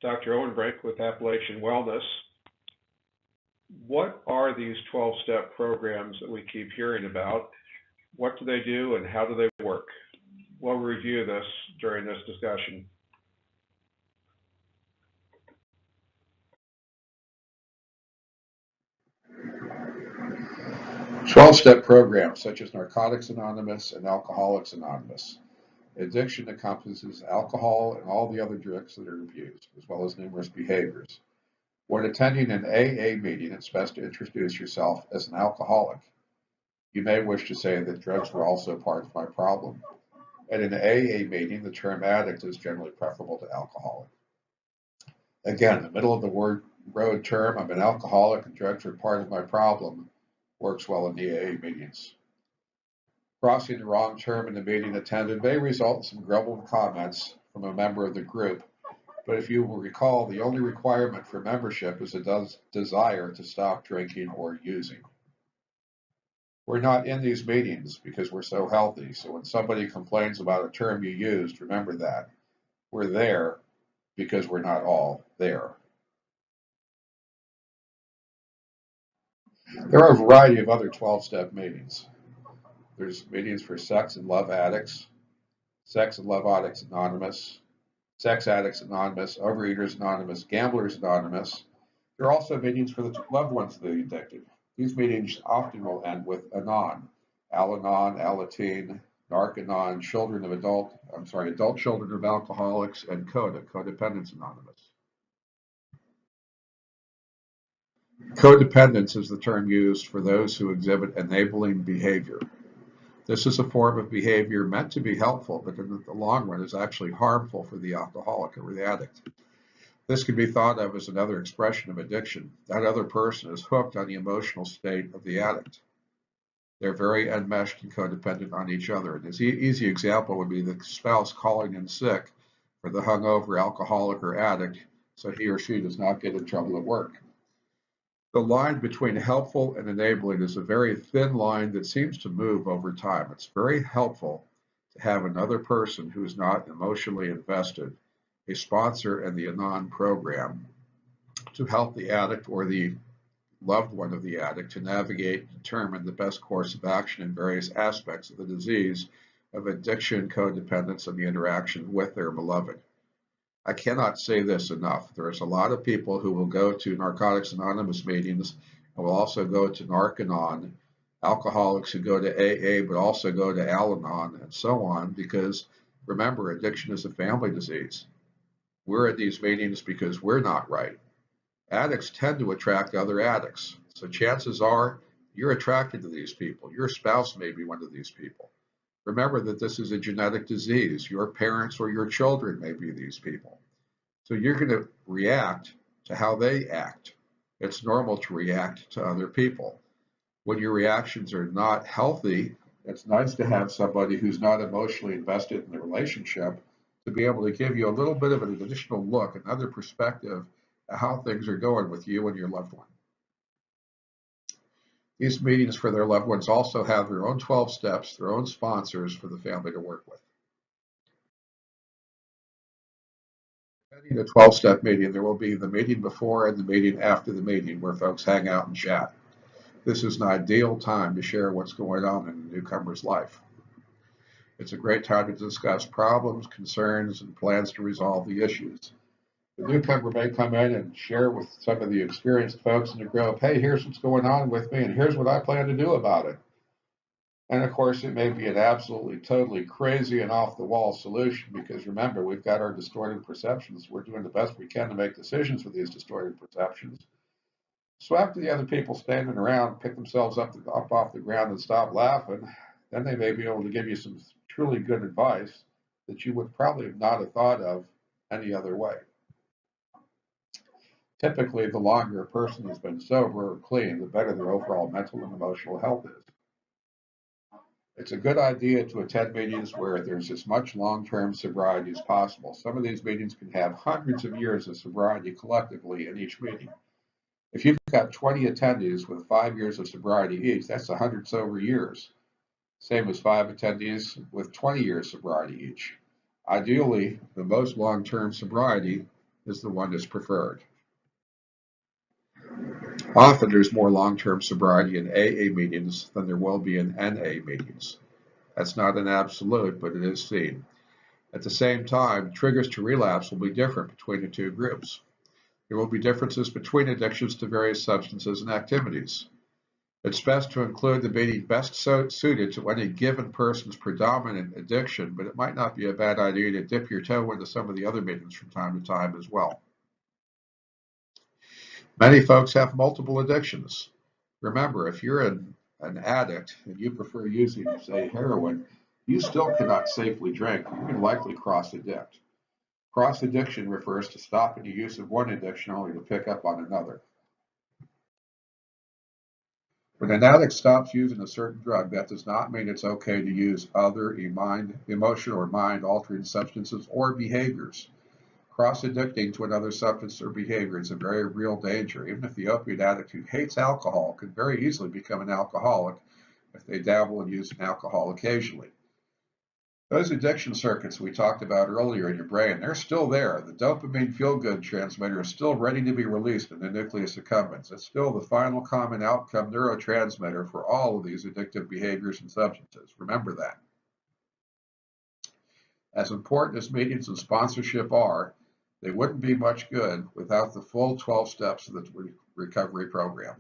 Dr. Owenbrink with Appalachian Wellness. What are these 12-step programs that we keep hearing about? What do they do and how do they work? We'll review this during this discussion. 12-step programs such as Narcotics Anonymous and Alcoholics Anonymous. Addiction encompasses alcohol and all the other drugs that are abused, as well as numerous behaviors. When attending an AA meeting, it's best to introduce yourself as an alcoholic. You may wish to say that drugs were also part of my problem. At an AA meeting, the term addict is generally preferable to alcoholic. Again, the middle of the road term, I'm an alcoholic and drugs are part of my problem, works well in the AA meetings. Crossing the wrong term in the meeting attended may result in some grumbled comments from a member of the group, but if you will recall, the only requirement for membership is a desire to stop drinking or using. We're not in these meetings because we're so healthy, so when somebody complains about a term you used, remember that. We're there because we're not all there. There are a variety of other 12-step meetings. There's meetings for sex and love addicts, Sex and Love Addicts Anonymous, Sex Addicts Anonymous, Overeaters Anonymous, Gamblers Anonymous. There are also meetings for the loved ones of the addicted. These meetings often will end with Anon, Al-Anon, Alateen, Narc-Anon, adult children of alcoholics, and CODA, Codependence Anonymous. Codependence is the term used for those who exhibit enabling behavior. This is a form of behavior meant to be helpful, but in the long run is actually harmful for the alcoholic or the addict. This can be thought of as another expression of addiction. That other person is hooked on the emotional state of the addict. They're very enmeshed and codependent on each other. An easy example would be the spouse calling in sick for the hungover alcoholic or addict so he or she does not get in trouble at work. The line between helpful and enabling is a very thin line that seems to move over time. It's very helpful to have another person who is not emotionally invested, a sponsor in the Anon program, to help the addict or the loved one of the addict to navigate and determine the best course of action in various aspects of the disease of addiction, codependence, and the interaction with their beloved. I cannot say this enough. There's a lot of people who will go to Narcotics Anonymous meetings and will also go to Narc-Anon, alcoholics who go to AA but also go to Al-Anon and so on, because remember, addiction is a family disease. We're at these meetings because we're not right. Addicts tend to attract other addicts. So chances are you're attracted to these people. Your spouse may be one of these people. Remember that this is a genetic disease. Your parents or your children may be these people. So you're going to react to how they act. It's normal to react to other people. When your reactions are not healthy, it's nice to have somebody who's not emotionally invested in the relationship to be able to give you a little bit of an additional look, another perspective at how things are going with you and your loved one. These meetings for their loved ones also have their own 12 steps, their own sponsors for the family to work with. Attending a 12-step meeting, there will be the meeting before and the meeting after the meeting where folks hang out and chat. This is an ideal time to share what's going on in the newcomer's life. It's a great time to discuss problems, concerns, and plans to resolve the issues. The newcomer may come in and share with some of the experienced folks in the group, hey, here's what's going on with me, and here's what I plan to do about it. And of course, it may be an absolutely, totally crazy and off-the-wall solution because remember, we've got our distorted perceptions. We're doing the best we can to make decisions with these distorted perceptions. So after the other people standing around pick themselves up off the ground and stop laughing, then they may be able to give you some truly good advice that you would probably not have thought of any other way. Typically, the longer a person has been sober or clean, the better their overall mental and emotional health is. It's a good idea to attend meetings where there's as much long-term sobriety as possible. Some of these meetings can have hundreds of years of sobriety collectively in each meeting. If you've got 20 attendees with 5 years of sobriety each, that's 100 sober years. Same as 5 attendees with 20 years sobriety each. Ideally, the most long-term sobriety is the one that's preferred. Often there's more long-term sobriety in AA meetings than there will be in NA meetings. That's not an absolute, but it is seen. At the same time, triggers to relapse will be different between the two groups. There will be differences between addictions to various substances and activities. It's best to include the meeting best suited to any given person's predominant addiction, but it might not be a bad idea to dip your toe into some of the other meetings from time to time as well. Many folks have multiple addictions. Remember, if you're an addict and you prefer using, say, heroin, you still cannot safely drink. You can likely cross-addict. Cross-addiction refers to stopping the use of one addiction only to pick up on another. When an addict stops using a certain drug, that does not mean it's okay to use other emotional or mind-altering substances or behaviors. Cross-addicting to another substance or behavior is a very real danger. Even if the opiate addict who hates alcohol could very easily become an alcoholic if they dabble in using alcohol occasionally. Those addiction circuits we talked about earlier in your brain, they're still there. The dopamine feel-good transmitter is still ready to be released in the nucleus accumbens. It's still the final common outcome neurotransmitter for all of these addictive behaviors and substances. Remember that. As important as meetings and sponsorship are, they wouldn't be much good without the full 12 steps of the recovery program.